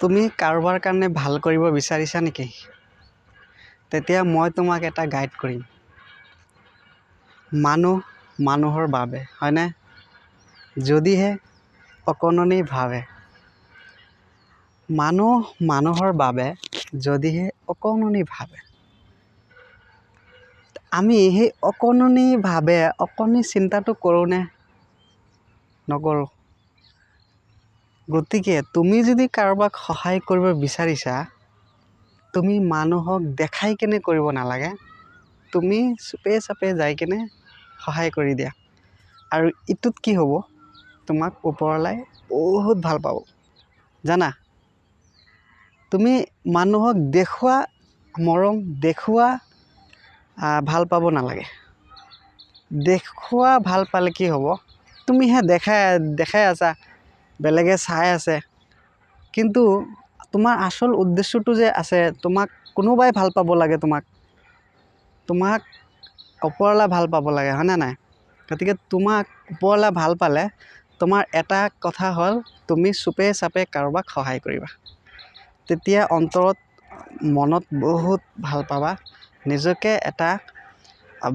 তুমি কাৰোবাৰ কাৰণে ভাল কৰিব বিচাৰিছা নেকি? তেতিয়া মই তোমাক এটা গাইড কৰিম। মানুহ মানুহৰ বাবে, হয়নে? যদিহে অকণনি ভাবে। মানুহ মানুহৰ বাবে যদিহে অকণনি ভাবে। আমি সেই অকণনি ভাবে অকণনি চিন্তাটো কৰোঁনে? নকৰোঁ। গতিকে তুমি যদি কাৰোবাক সহায় কৰিব বিচাৰিছা, তুমি মানুহক দেখাই কেনে কৰিব নালাগে। তুমি চুপে চাপে যাই কেনে সহায় কৰি দিয়া। আৰু ইটোত কি হ'ব? তোমাক ওপৰলাই বহুত ভাল পাব। জানা? তুমি মানুহক দেখুওৱা মৰম, দেখুওৱা ভাল পাব নালাগে। দেখুওৱা ভাল পালে কি হ'ব? তুমিহে দেখাই আছা, বেলেগে চাই আছে। কিন্তু তোমাৰ আচল উদ্দেশ্যটো যে আছে, তোমাক কোনোবাই ভাল পাব লাগে, তোমাক ওপৰলা ভাল পাব লাগে, হয়নে নাই? গতিকে তোমাক ওপৰলা ভাল পালে তোমাৰ এটা কথা হ'ল, তুমি চুপে চাপে কাৰোবাক সহায় কৰিবা। তেতিয়া অন্তৰত মনত বহুত ভাল পাবা। নিজকে এটা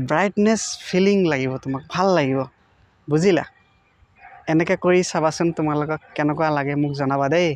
ব্ৰাইটনেছ ফিলিং লাগিব, তোমাক ভাল লাগিব। বুজিলা? এনেকৈ কৰি চাবাচোন, তোমালোকক কেনেকুৱা লাগে মোক জনাবা দেই।